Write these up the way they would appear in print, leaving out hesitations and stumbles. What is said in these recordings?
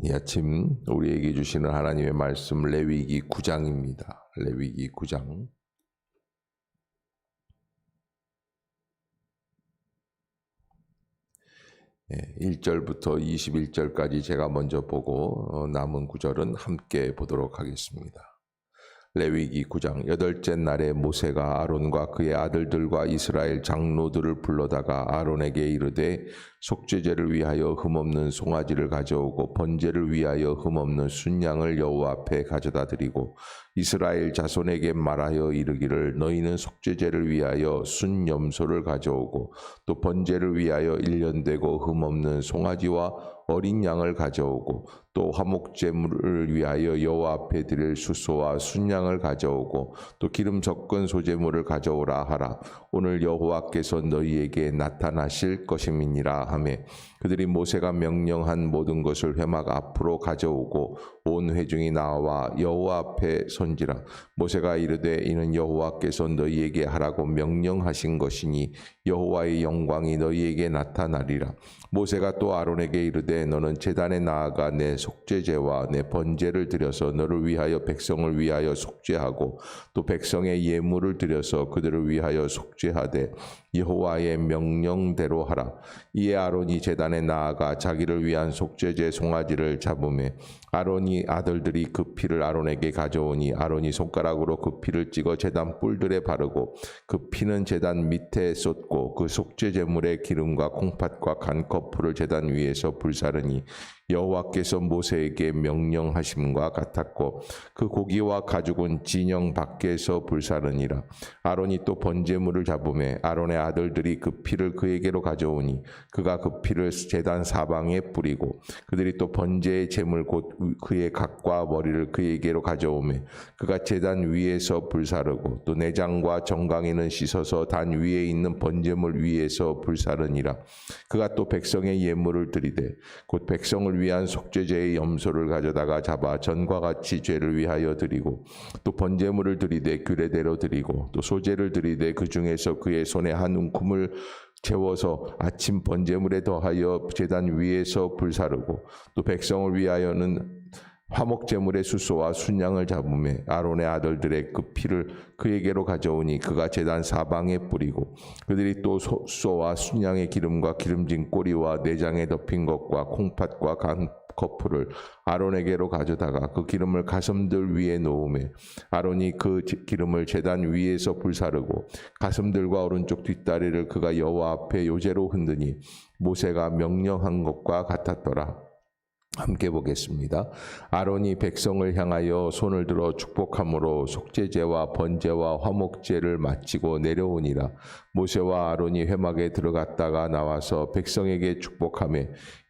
이 아침 우리에게 주시는 하나님의 말씀 레위기 9장입니다. 레위기 9장. 예, 1절부터 21절까지 제가 먼저 보고 남은 구절은 함께 보도록 하겠습니다. 레위기 9장. 여덟째 날에 모세가 아론과 그의 아들들과 이스라엘 장로들을 불러다가 아론에게 이르되 속죄제를 위하여 흠없는 송아지를 가져오고 번제를 위하여 흠없는 순양을 여호와 앞에 가져다 드리고 이스라엘 자손에게 말하여 이르기를 너희는 속죄제를 위하여 순염소를 가져오고 또 번제를 위하여 일련되고 흠없는 송아지와 어린 양을 가져오고 또 화목제물을 위하여 여호와 앞에 드릴 수소와 순양을 가져오고 또 기름 섞은 소제물을 가져오라 하라. 오늘 여호와께서 너희에게 나타나실 것임이니라 하매 그들이 모세가 명령한 모든 것을 회막 앞으로 가져오고 온 회중이 나와 여호와 앞에 선지라. 모세가 이르되 이는 여호와께서 너희에게 하라고 명령하신 것이니 여호와의 영광이 너희에게 나타나리라. 모세가 또 아론에게 이르되 너는 제단에 나아가 내 속죄제와 내 번제를 드려서 너를 위하여 백성을 위하여 속죄하고 또 백성의 예물을 드려서 그들을 위하여 속죄하되 여호와의 명령대로 하라. 이에 아론이 제단에 나아가 자기를 위한 속죄제 송아지를 잡으매 아론이 아들들이 그 피를 아론에게 가져오니 아론이 손가락으로 그 피를 찍어 제단 뿔들에 바르고 그 피는 제단 밑에 쏟고 그 속죄제물의 기름과 콩팥과 간커풀을 제단 위에서 불사르니 여호와께서 모세에게 명령하심과 같았고 그 고기와 가죽은 진영 밖에서 불사르니라. 아론이 또 번제물을 잡으매 아론의 아들들이 그 피를 그에게로 가져오니 그가 그 피를 제단 사방에 뿌리고 그들이 또 번제의 제물 곧 그의 각과 머리를 그에게로 가져오매 그가 제단 위에서 불사르고 또 내장과 정강이는 씻어서 단 위에 있는 번제물 위에서 불사르니라. 그가 또 백성의 예물을 드리되 곧 백성을 위한 속죄제의 염소를 가져다가 잡아 전과 같이 죄를 위하여 드리고 또 번제물을 드리되 규례대로 드리고 또 소제를 드리되 그 중에서 그의 손에 한 움큼을 채워서 아침 번제물에 더하여 제단 위에서 불사르고 또 백성을 위하여는 화목제물의 수소와 순양을 잡으매 아론의 아들들의 그 피를 그에게로 가져오니 그가 제단 사방에 뿌리고 그들이 또 수소와 순양의 기름과 기름진 꼬리와 내장에 덮인 것과 콩팥과 간커풀을 아론에게로 가져다가 그 기름을 가슴들 위에 놓으매 아론이 그 기름을 제단 위에서 불사르고 가슴들과 오른쪽 뒷다리를 그가 여호와 앞에 요제로 흔드니 모세가 명령한 것과 같았더라. 함께 보겠습니다. 아론이 백성을 향하여 손을 들어 축복함으로 속죄제와 번제와 화목제를 마치고 내려오니라. 모세와 아론이 회막에 들어갔다가 나와서 백성에게 축복하며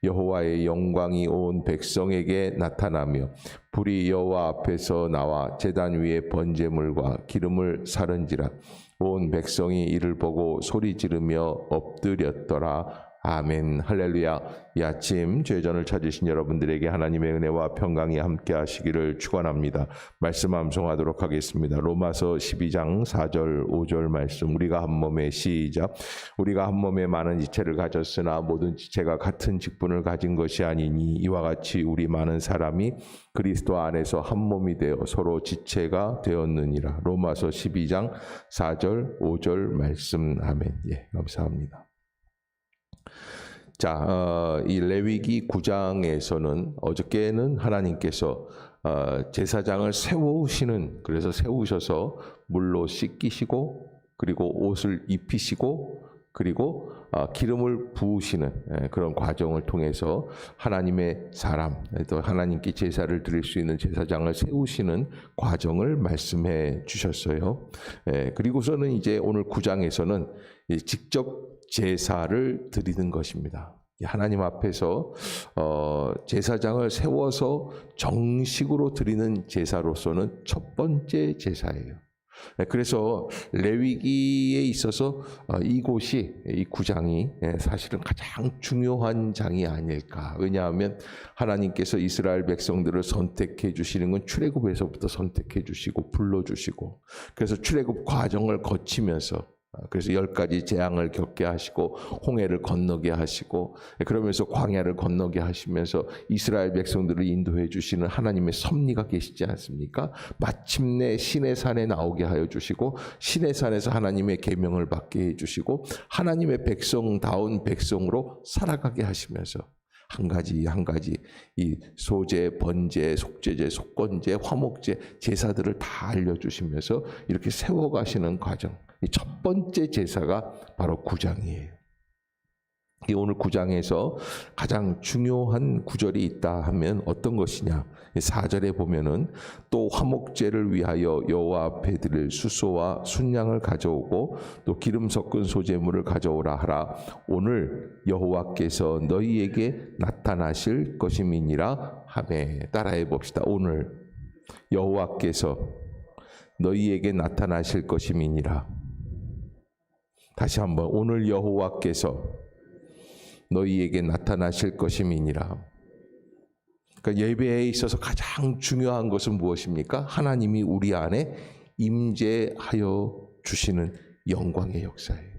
여호와의 영광이 온 백성에게 나타나며 불이 여호와 앞에서 나와 제단 위에 번제물과 기름을 사른지라. 온 백성이 이를 보고 소리 지르며 엎드렸더라. 아멘. 할렐루야. 이 아침 죄전을 찾으신 여러분들에게 하나님의 은혜와 평강이 함께 하시기를 축원합니다. 말씀 암송하도록 하겠습니다. 로마서 12장 4절 5절 말씀. 우리가 한 몸에 시작. 우리가 한 몸에 많은 지체를 가졌으나 모든 지체가 같은 직분을 가진 것이 아니니 이와 같이 우리 많은 사람이 그리스도 안에서 한 몸이 되어 서로 지체가 되었느니라. 로마서 12장 4절 5절 말씀. 아멘. 예, 감사합니다. 자, 이 레위기 9장에서는 어저께는 하나님께서 제사장을 세우시는, 그래서 세우셔서 물로 씻기시고 그리고 옷을 입히시고 그리고 기름을 부으시는 그런 과정을 통해서 하나님의 사람, 또 하나님께 제사를 드릴 수 있는 제사장을 세우시는 과정을 말씀해 주셨어요. 그리고서는 이제 오늘 9장에서는 직접 제사를 드리는 것입니다. 하나님 앞에서 제사장을 세워서 정식으로 드리는 제사로서는 첫 번째 제사예요. 그래서 레위기에 있어서 이곳이 이 9장이 사실은 가장 중요한 장이 아닐까. 왜냐하면 하나님께서 이스라엘 백성들을 선택해 주시는 건 출애굽에서부터 선택해 주시고 불러 주시고 그래서 출애굽 과정을 거치면서 그래서 10가지 재앙을 겪게 하시고 홍해를 건너게 하시고 그러면서 광야를 건너게 하시면서 이스라엘 백성들을 인도해 주시는 하나님의 섭리가 계시지 않습니까? 마침내 시내산에 나오게 하여 주시고 시내산에서 하나님의 계명을 받게 해 주시고 하나님의 백성다운 백성으로 살아가게 하시면서 한 가지 한 가지 이 소제, 번제, 속죄제, 속건제, 화목제 제사들을 다 알려주시면서 이렇게 세워가시는 과정. 이 첫 번째 제사가 바로 구장이에요. 이 오늘 구장에서 가장 중요한 구절이 있다 하면 어떤 것이냐? 4절에 보면은 또 화목제를 위하여 여호와 앞에 드릴 수소와 순양을 가져오고 또 기름 섞은 소제물을 가져오라 하라. 오늘 여호와께서 너희에게 나타나실 것임이니라 하매. 따라해 봅시다. 오늘 여호와께서 너희에게 나타나실 것임이니라. 다시 한번 오늘 여호와께서 너희에게 나타나실 것임이니라. 그러니까 예배에 있어서 가장 중요한 것은 무엇입니까? 하나님이 우리 안에 임재하여 주시는 영광의 역사예요.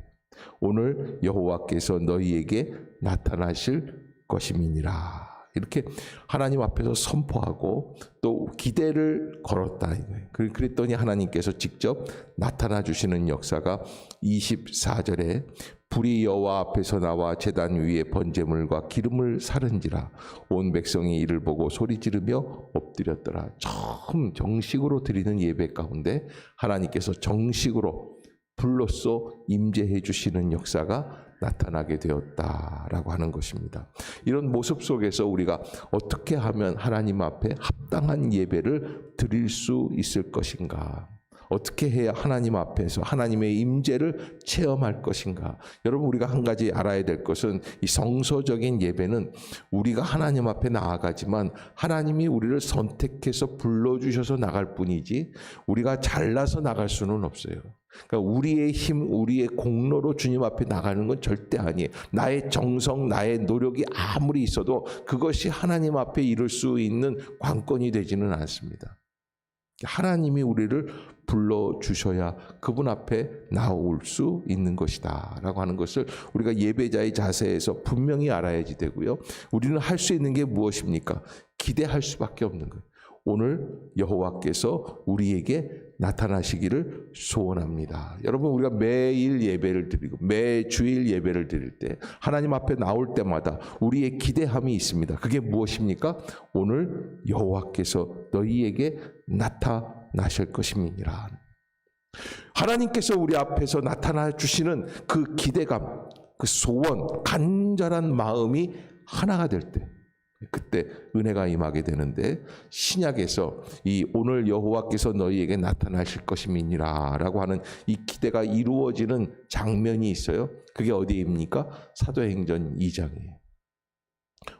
오늘 여호와께서 너희에게 나타나실 것임이니라. 이렇게 하나님 앞에서 선포하고 또 기대를 걸었다 이거예요. 그랬더니 하나님께서 직접 나타나 주시는 역사가 24절에 불이 여호와 앞에서 나와 제단 위에 번제물과 기름을 사른지라 온 백성이 이를 보고 소리 지르며 엎드렸더라. 처음 정식으로 드리는 예배 가운데 하나님께서 정식으로 불로써 임재해 주시는 역사가 나타나게 되었다라고 하는 것입니다. 이런 모습 속에서 우리가 어떻게 하면 하나님 앞에 합당한 예배를 드릴 수 있을 것인가? 어떻게 해야 하나님 앞에서 하나님의 임재를 체험할 것인가? 여러분, 우리가 한 가지 알아야 될 것은 이 성서적인 예배는 우리가 하나님 앞에 나아가지만 하나님이 우리를 선택해서 불러주셔서 나갈 뿐이지 우리가 잘나서 나갈 수는 없어요. 그러니까 우리의 힘, 우리의 공로로 주님 앞에 나가는 건 절대 아니에요. 나의 정성, 나의 노력이 아무리 있어도 그것이 하나님 앞에 이룰 수 있는 관건이 되지는 않습니다. 하나님이 우리를 불러주셔야 그분 앞에 나올 수 있는 것이다 라고 하는 것을 우리가 예배자의 자세에서 분명히 알아야지 되고요. 우리는 할 수 있는 게 무엇입니까? 기대할 수밖에 없는 거예요. 오늘 여호와께서 우리에게 나타나시기를 소원합니다. 여러분, 우리가 매일 예배를 드리고 매주일 예배를 드릴 때 하나님 앞에 나올 때마다 우리의 기대함이 있습니다. 그게 무엇입니까? 오늘 여호와께서 너희에게 나타나실 것임이니라. 하나님께서 우리 앞에서 나타나 주시는 그 기대감, 그 소원, 간절한 마음이 하나가 될 때 그때 은혜가 임하게 되는데, 신약에서 이 오늘 여호와께서 너희에게 나타나실 것임이니라 라고 하는 이 기대가 이루어지는 장면이 있어요. 그게 어디입니까? 사도행전 2장이에요.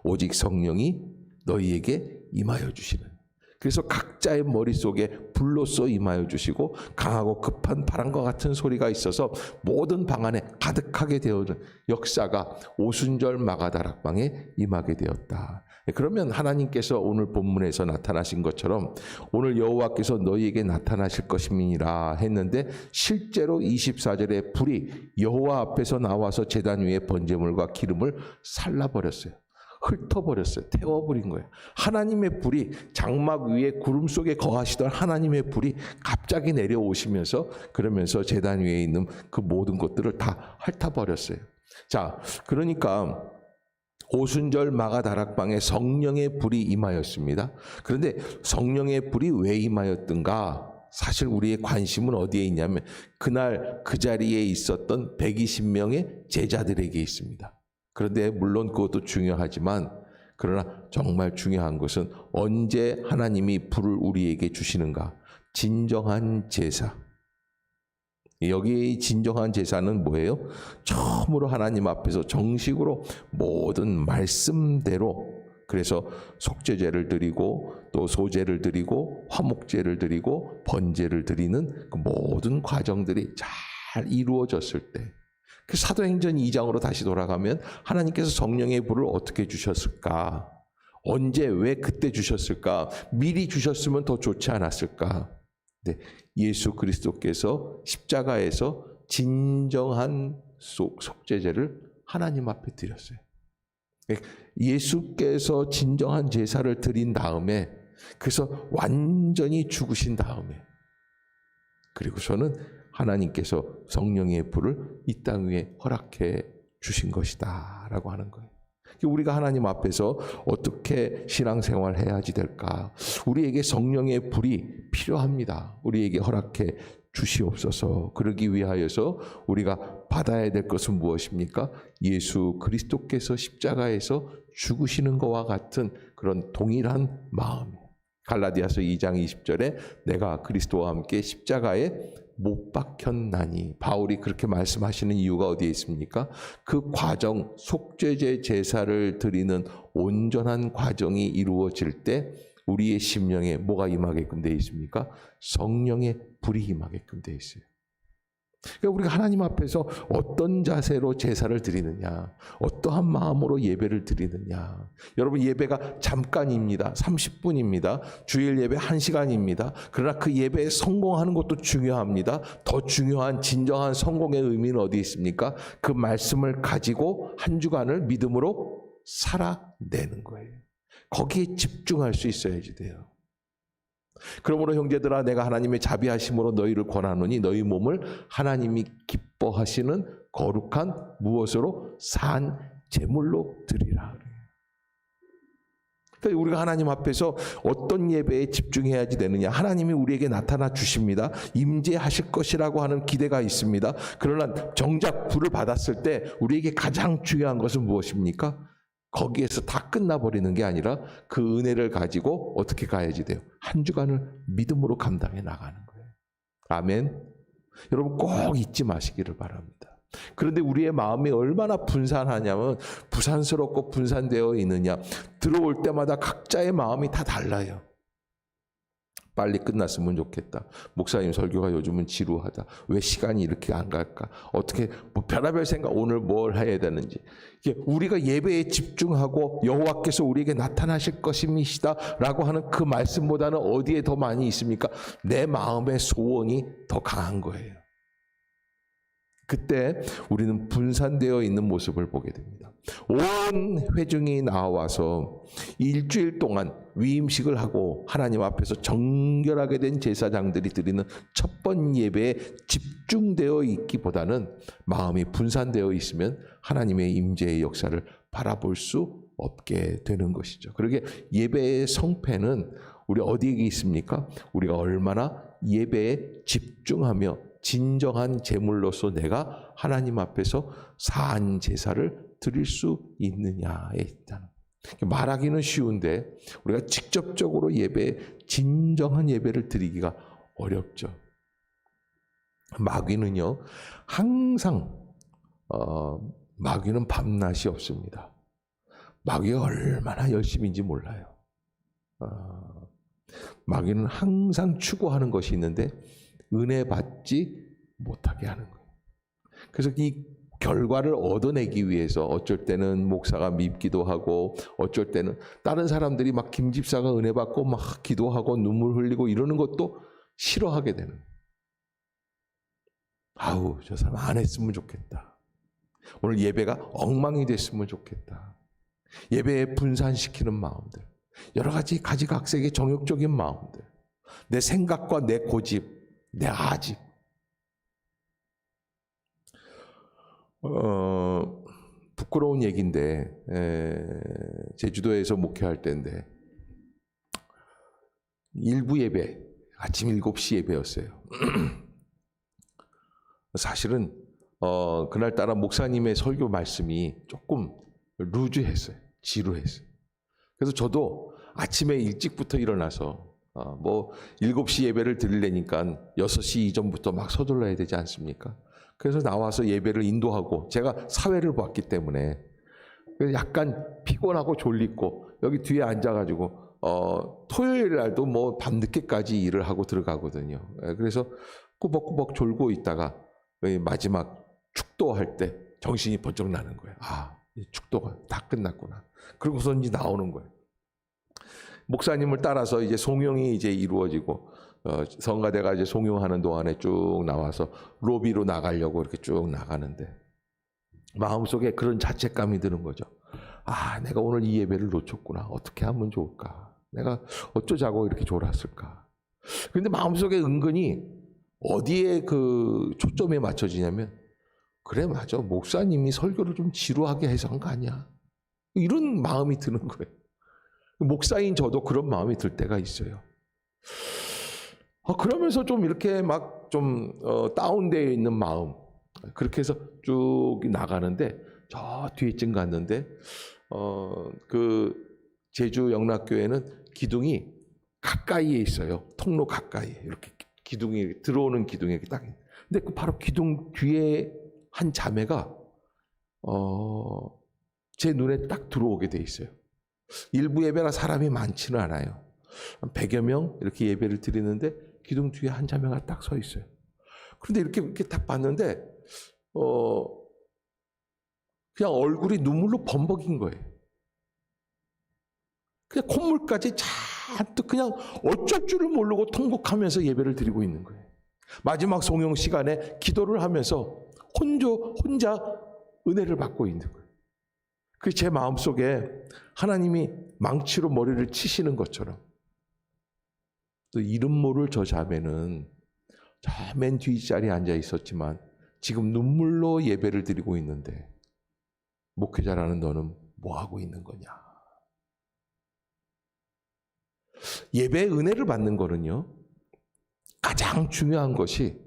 오직 성령이 너희에게 임하여 주시는. 그래서 각자의 머릿속에 불로써 임하여 주시고 강하고 급한 바람과 같은 소리가 있어서 모든 방 안에 가득하게 되어는 역사가 오순절 마가다락방에 임하게 되었다. 그러면 하나님께서 오늘 본문에서 나타나신 것처럼 오늘 여호와께서 너희에게 나타나실 것임이니라 했는데, 실제로 24절에 불이 여호와 앞에서 나와서 제단 위에 번제물과 기름을 살라버렸어요. 훑어버렸어요. 태워버린 거예요. 하나님의 불이, 장막 위에 구름 속에 거하시던 하나님의 불이 갑자기 내려오시면서 그러면서 제단 위에 있는 그 모든 것들을 다 핥아버렸어요. 자, 그러니까 오순절 마가다락방에 성령의 불이 임하였습니다. 그런데 성령의 불이 왜 임하였던가? 사실 우리의 관심은 어디에 있냐면 그날 그 자리에 있었던 120명의 제자들에게 있습니다. 그런데 물론 그것도 중요하지만, 그러나 정말 중요한 것은 언제 하나님이 불을 우리에게 주시는가? 진정한 제사. 여기 진정한 제사는 뭐예요? 처음으로 하나님 앞에서 정식으로 모든 말씀대로, 그래서 속죄제를 드리고 또 소제를 드리고 화목제를 드리고 번제를 드리는 그 모든 과정들이 잘 이루어졌을 때, 그 사도행전 2장으로 다시 돌아가면 하나님께서 성령의 불을 어떻게 주셨을까? 언제, 왜 그때 주셨을까? 미리 주셨으면 더 좋지 않았을까? 네, 예수 그리스도께서 십자가에서 진정한 속죄제를 하나님 앞에 드렸어요. 예수께서 진정한 제사를 드린 다음에, 그래서 완전히 죽으신 다음에, 그리고서는 하나님께서 성령의 불을 이 땅 위에 허락해 주신 것이다 라고 하는 거예요. 우리가 하나님 앞에서 어떻게 신앙생활을 해야지 될까? 우리에게 성령의 불이 필요합니다. 우리에게 허락해 주시옵소서. 그러기 위하여서 우리가 받아야 될 것은 무엇입니까? 예수 그리스도께서 십자가에서 죽으시는 것과 같은 그런 동일한 마음. 갈라디아서 2장 20절에 내가 그리스도와 함께 십자가에 못 박혔나니, 바울이 그렇게 말씀하시는 이유가 어디에 있습니까? 그 과정, 속죄제 제사를 드리는 온전한 과정이 이루어질 때 우리의 심령에 뭐가 임하게끔 되어 있습니까? 성령의 불이 임하게끔 되어 있어요. 그러니까 우리가 하나님 앞에서 어떤 자세로 제사를 드리느냐, 어떠한 마음으로 예배를 드리느냐. 여러분, 예배가 잠깐입니다. 30분입니다. 주일 예배 1시간입니다. 그러나 그 예배에 성공하는 것도 중요합니다. 더 중요한 진정한 성공의 의미는 어디에 있습니까? 그 말씀을 가지고 한 주간을 믿음으로 살아내는 거예요. 거기에 집중할 수 있어야지 돼요. 그러므로 형제들아, 내가 하나님의 자비하심으로 너희를 권하노니 너희 몸을 하나님이 기뻐하시는 거룩한 무엇으로? 산 제물로 드리라. 그러니까 우리가 하나님 앞에서 어떤 예배에 집중해야지 되느냐. 하나님이 우리에게 나타나 주십니다. 임재하실 것이라고 하는 기대가 있습니다. 그러나 정작 불을 받았을 때 우리에게 가장 중요한 것은 무엇입니까? 거기에서 다 끝나버리는 게 아니라 그 은혜를 가지고 어떻게 가야지 돼요? 한 주간을 믿음으로 감당해 나가는 거예요. 아멘. 여러분 꼭 잊지 마시기를 바랍니다. 그런데 우리의 마음이 얼마나 분산하냐면, 부산스럽고 분산되어 있느냐. 들어올 때마다 각자의 마음이 다 달라요. 빨리 끝났으면 좋겠다. 목사님 설교가 요즘은 지루하다. 왜 시간이 이렇게 안 갈까? 어떻게 뭐 별의별 생각, 오늘 뭘 해야 되는지. 이게 우리가 예배에 집중하고 여호와께서 우리에게 나타나실 것임이시다라고 하는 그 말씀보다는 어디에 더 많이 있습니까? 내 마음의 소원이 더 강한 거예요. 그때 우리는 분산되어 있는 모습을 보게 됩니다. 온 회중이 나와서 일주일 동안 위임식을 하고 하나님 앞에서 정결하게 된 제사장들이 드리는 첫 번 예배에 집중되어 있기보다는 마음이 분산되어 있으면 하나님의 임재의 역사를 바라볼 수 없게 되는 것이죠. 그러게 예배의 성패는 우리 어디에 있습니까? 우리가 얼마나 예배에 집중하며 진정한 제물로서 내가 하나님 앞에서 사한 제사를 드릴 수 있느냐에 있다는. 말하기는 쉬운데 우리가 직접적으로 예배에 진정한 예배를 드리기가 어렵죠. 마귀는요, 항상 마귀는 밤낮이 없습니다. 마귀가 얼마나 열심인지 몰라요. 마귀는 항상 추구하는 것이 있는데 은혜 받지 못하게 하는 거예요. 그래서 이 결과를 얻어내기 위해서 어쩔 때는 목사가 밉기도 하고, 어쩔 때는 다른 사람들이 막 김 집사가 은혜 받고 막 기도하고 눈물 흘리고 이러는 것도 싫어하게 되는 거예요. 아우, 저 사람 안 했으면 좋겠다. 오늘 예배가 엉망이 됐으면 좋겠다. 예배에 분산시키는 마음들, 여러 가지 가지각색의 정욕적인 마음들, 내 생각과 내 고집, 내 아집. 부끄러운 얘기인데, 제주도에서 목회할 때인데 일부 예배, 아침 7시 예배였어요. 사실은 그날따라 목사님의 설교 말씀이 조금 루즈했어요. 지루했어요. 그래서 저도 아침에 일찍부터 일어나서 7시 예배를 드리려니까 6시 이전부터 막 서둘러야 되지 않습니까? 그래서 나와서 예배를 인도하고, 제가 사회를 봤기 때문에 약간 피곤하고 졸리고 여기 뒤에 앉아가지고 토요일 날도 밤늦게까지 일을 하고 들어가거든요. 그래서 꾸벅꾸벅 졸고 있다가 마지막 축도할 때 정신이 번쩍 나는 거예요. 아, 축도가 다 끝났구나. 그러고서 이제 나오는 거예요. 목사님을 따라서 이제 송영이 이제 이루어지고, 성가대가 이제 송용하는 동안에 쭉 나와서 로비로 나가려고 이렇게 쭉 나가는데 마음속에 그런 자책감이 드는 거죠. 아, 내가 오늘 이 예배를 놓쳤구나. 어떻게 하면 좋을까? 내가 어쩌자고 이렇게 졸았을까? 그런데 마음속에 은근히 어디에 그 초점에 맞춰지냐면, 그래, 맞아. 목사님이 설교를 좀 지루하게 해서 한 거 아니야. 이런 마음이 드는 거예요. 목사인 저도 그런 마음이 들 때가 있어요. 그러면서 좀 이렇게 막 좀 다운되어 있는 마음, 그렇게 해서 쭉 나가는데 저 뒤에쯤 갔는데 그 제주 영락교회는 기둥이 가까이에 있어요. 통로 가까이에 이렇게 기둥이 들어오는 기둥이 딱. 근데 그 바로 기둥 뒤에 한 자매가 제 눈에 딱 들어오게 돼 있어요. 일부 예배라 사람이 많지는 않아요. 100여 명 이렇게 예배를 드리는데 기둥 뒤에 한 자매가 딱 서 있어요. 그런데 이렇게 딱 봤는데 그냥 얼굴이 눈물로 범벅인 거예요. 그냥 콧물까지 잔뜩 그냥 어쩔 줄을 모르고 통곡하면서 예배를 드리고 있는 거예요. 마지막 송영 시간에 기도를 하면서 혼자 은혜를 받고 있는 거예요. 그 제 마음속에 하나님이 망치로 머리를 치시는 것처럼, 또 이름 모를 저 자매는 저 맨 뒷자리에 앉아 있었지만 지금 눈물로 예배를 드리고 있는데 목회자라는 너는 뭐 하고 있는 거냐? 예배의 은혜를 받는 거는요, 가장 중요한 것이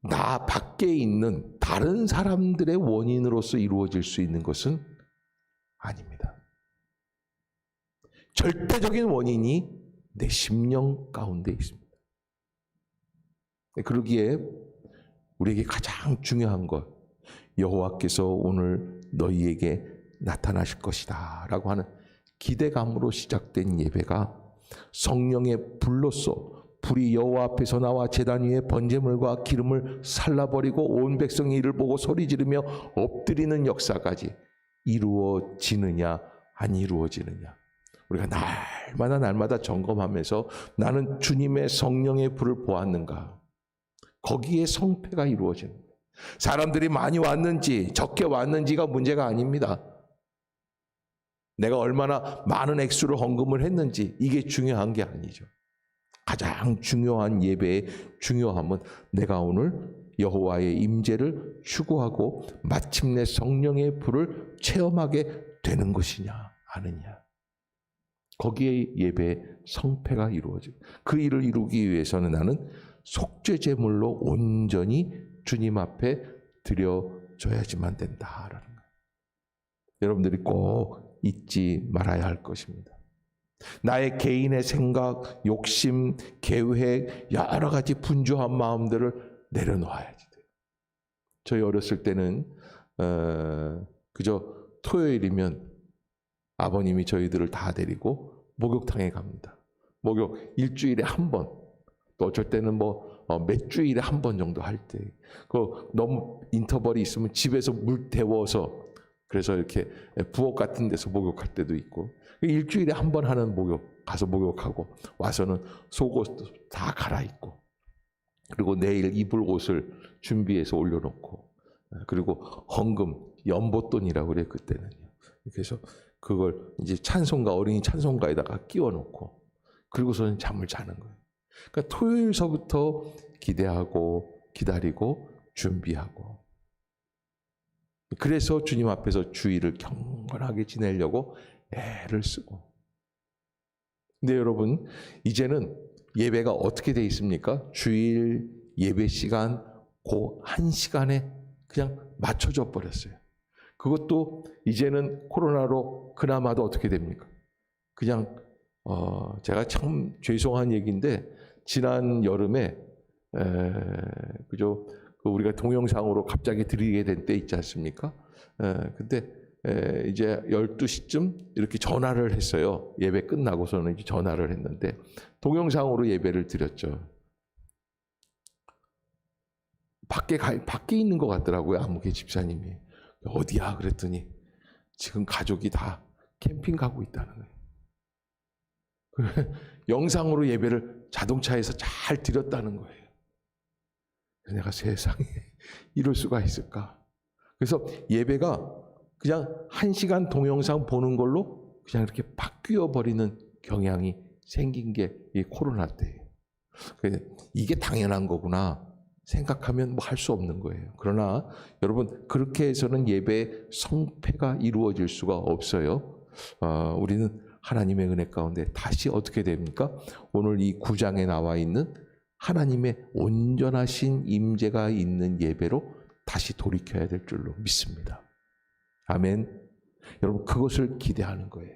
나 밖에 있는 다른 사람들의 원인으로서 이루어질 수 있는 것은 아닙니다. 절대적인 원인이 내 심령 가운데 있습니다. 그러기에 우리에게 가장 중요한 것, 여호와께서 오늘 너희에게 나타나실 것이다 라고 하는 기대감으로 시작된 예배가 성령의 불로써 불이 여호와 앞에서 나와 제단 위에 번제물과 기름을 살라버리고 온 백성이 이를 보고 소리 지르며 엎드리는 역사까지 이루어지느냐 안 이루어지느냐, 우리가 날마다 점검하면서 나는 주님의 성령의 불을 보았는가, 거기에 성패가 이루어지는 거예요. 사람들이 많이 왔는지 적게 왔는지가 문제가 아닙니다. 내가 얼마나 많은 액수를 헌금을 했는지 이게 중요한 게 아니죠. 가장 중요한 예배의 중요함은 내가 오늘 여호와의 임재를 추구하고 마침내 성령의 불을 체험하게 되는 것이냐 아느냐, 거기에 예배의 성패가 이루어지고, 그 일을 이루기 위해서는 나는 속죄 제물로 온전히 주님 앞에 드려져야지만 된다라는 거예요. 여러분들이 꼭 잊지 말아야 할 것입니다. 나의 개인의 생각, 욕심, 계획, 여러 가지 분주한 마음들을 내려놓아야지 돼요. 저희 어렸을 때는 그저 토요일이면 아버님이 저희들을 다 데리고 목욕탕에 갑니다. 목욕 일주일에 한 번, 또 어쩔 때는 몇 주일에 한 번 정도 할 때, 그 너무 인터벌이 있으면 집에서 물 데워서 그래서 이렇게 부엌 같은 데서 목욕할 때도 있고, 일주일에 한 번 하는 목욕, 가서 목욕하고 와서는 속옷 다 갈아입고, 그리고 내일 입을 옷을 준비해서 올려놓고, 그리고 헌금, 연보돈이라고 그래요 그때는요. 그래서 그걸 이제 찬송가, 어린이 찬송가에다가 끼워놓고, 그리고서는 잠을 자는 거예요. 그러니까 토요일서부터 기대하고 기다리고 준비하고, 그래서 주님 앞에서 주일을 경건하게 지내려고 애를 쓰고. 근데 여러분, 이제는 예배가 어떻게 돼 있습니까? 주일 예배 시간 그 한 시간에 그냥 맞춰져 버렸어요. 그것도 이제는 코로나로 그나마도 어떻게 됩니까? 그냥 제가 참 죄송한 얘기인데, 지난 여름에 그죠, 우리가 동영상으로 갑자기 드리게 된 때 있지 않습니까? 근데 이제 12시쯤 이렇게 전화를 했어요. 예배 끝나고서는 이제 전화를 했는데 동영상으로 예배를 드렸죠. 밖에 있는 것 같더라고요. 아무개 집사님이. 어디야? 그랬더니 지금 가족이 다 캠핑 가고 있다는 거예요. 영상으로 예배를 자동차에서 잘 드렸다는 거예요. 내가 세상에 이럴 수가 있을까? 그래서 예배가 그냥 1시간 동영상 보는 걸로 그냥 이렇게 바뀌어 버리는 경향이 생긴 게 이 코로나 때예요. 이게 당연한 거구나 생각하면 뭐 할 수 없는 거예요. 그러나 여러분 그렇게 해서는 예배의 성패가 이루어질 수가 없어요. 우리는 하나님의 은혜 가운데 다시 어떻게 됩니까? 오늘 이 9장에 나와 있는 하나님의 온전하신 임재가 있는 예배로 다시 돌이켜야 될 줄로 믿습니다. 아멘. 여러분 그것을 기대하는 거예요.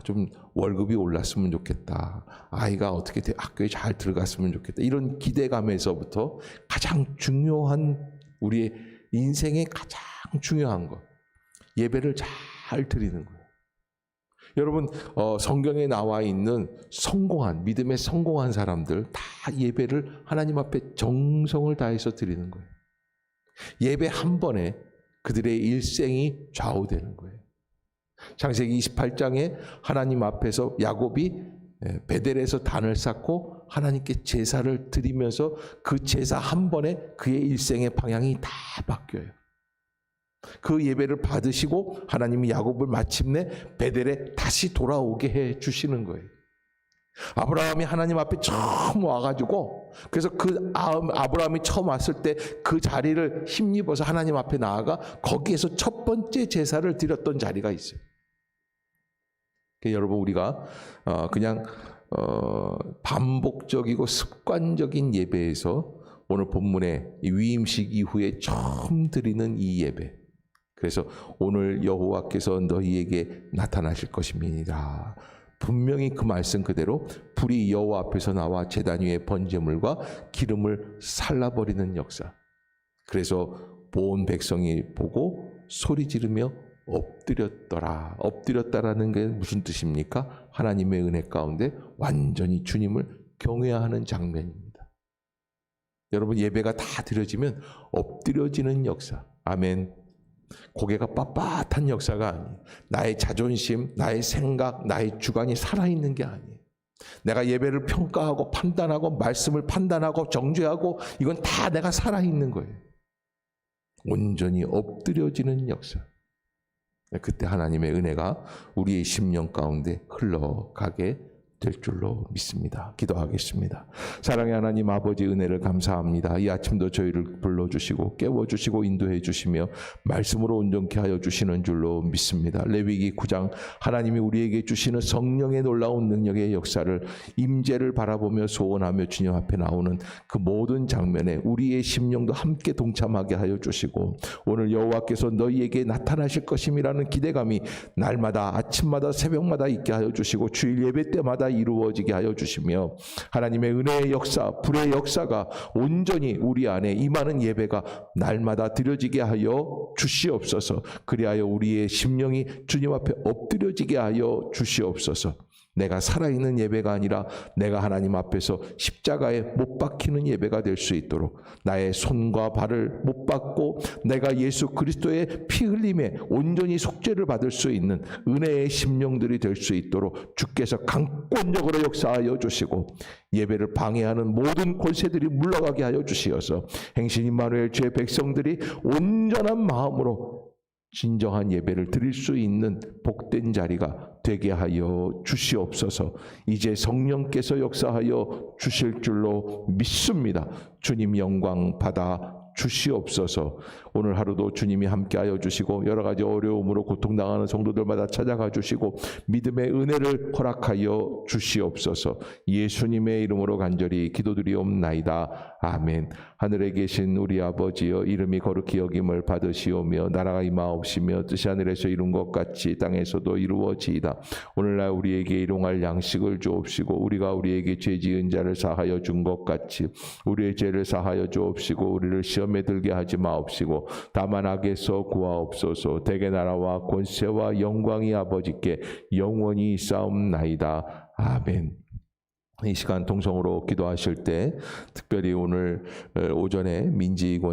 좀 월급이 올랐으면 좋겠다. 아이가 어떻게 학교에 잘 들어갔으면 좋겠다. 이런 기대감에서부터 가장 중요한 우리의 인생의 가장 중요한 것. 예배를 잘 드리는 거예요. 여러분 성경에 나와 있는 성공한 믿음에 성공한 사람들 다 예배를 하나님 앞에 정성을 다해서 드리는 거예요. 예배 한 번에 그들의 일생이 좌우되는 거예요. 창세기 28장에 하나님 앞에서 야곱이 베델에서 단을 쌓고 하나님께 제사를 드리면서 그 제사 한 번에 그의 일생의 방향이 다 바뀌어요. 그 예배를 받으시고 하나님이 야곱을 마침내 베델에 다시 돌아오게 해 주시는 거예요. 아브라함이 하나님 앞에 처음 와가지고 그래서 그 아브라함이 처음 왔을 때 그 자리를 힘입어서 하나님 앞에 나아가 거기에서 첫 번째 제사를 드렸던 자리가 있어요. 여러분 우리가 그냥 반복적이고 습관적인 예배에서 오늘 본문의 위임식 이후에 처음 드리는 이 예배. 그래서 오늘 여호와께서 너희에게 나타나실 것입니다. 분명히 그 말씀 그대로 불이 여호와 앞에서 나와 제단 위에 번제물과 기름을 살라버리는 역사. 그래서 온 백성이 보고 소리 지르며 엎드렸더라. 엎드렸다라는 게 무슨 뜻입니까? 하나님의 은혜 가운데 완전히 주님을 경외하는 장면입니다. 여러분 예배가 다 드려지면 엎드려지는 역사. 아멘. 고개가 빳빳한 역사가 아니에요. 나의 자존심, 나의 생각, 나의 주관이 살아있는 게 아니에요. 내가 예배를 평가하고 판단하고 말씀을 판단하고 정죄하고 이건 다 내가 살아있는 거예요. 온전히 엎드려지는 역사. 그때 하나님의 은혜가 우리의 심령 가운데 흘러가게 될 줄로 믿습니다. 기도하겠습니다. 사랑의 하나님 아버지 은혜를 감사합니다. 이 아침도 저희를 불러주시고 깨워주시고 인도해 주시며 말씀으로 온전케 하여 주시는 줄로 믿습니다. 레위기 9장 하나님이 우리에게 주시는 성령의 놀라운 능력의 역사를 임재를 바라보며 소원하며 주님 앞에 나오는 그 모든 장면에 우리의 심령도 함께 동참하게 하여 주시고 오늘 여호와께서 너희에게 나타나실 것임이라는 기대감이 날마다 아침마다 새벽마다 있게 하여 주시고 주일 예배 때마다 이루어지게 하여 주시며 하나님의 은혜의 역사, 불의 역사가 온전히 우리 안에 임하는 예배가 날마다 드려지게 하여 주시옵소서. 그리하여 우리의 심령이 주님 앞에 엎드려지게 하여 주시옵소서. 내가 살아있는 예배가 아니라 내가 하나님 앞에서 십자가에 못 박히는 예배가 될 수 있도록 나의 손과 발을 못 박고 내가 예수 그리스도의 피 흘림에 온전히 속죄를 받을 수 있는 은혜의 심령들이 될 수 있도록 주께서 강권적으로 역사하여 주시고 예배를 방해하는 모든 권세들이 물러가게 하여 주시어서 행신 임마누엘 주의 백성들이 온전한 마음으로 진정한 예배를 드릴 수 있는 복된 자리가 되게 하여 주시옵소서. 이제 성령께서 역사하여 주실 줄로 믿습니다. 주님 영광 받아 주시옵소서. 오늘 하루도 주님이 함께하여 주시고 여러 가지 어려움으로 고통당하는 성도들마다 찾아가 주시고 믿음의 은혜를 허락하여 주시옵소서. 예수님의 이름으로 간절히 기도드리옵나이다. 아멘. 하늘에 계신 우리 아버지여 이름이 거룩히 여김을 받으시오며 나라가 임하옵시며 뜻이 하늘에서 이룬 것 같이 땅에서도 이루어지이다. 오늘날 우리에게 일용할 양식을 주옵시고 우리가 우리에게 죄 지은 자를 사하여 준 것 같이 우리의 죄를 사하여 주옵시고 우리를 시험에 들게 하지 마옵시고 다만 악에서 구하옵소서. 대개 나라와 권세와 영광이 아버지께 영원히 싸움나이다. 아멘. 이 시간 동성으로 기도하실 때 특별히 오늘 오전에 민지권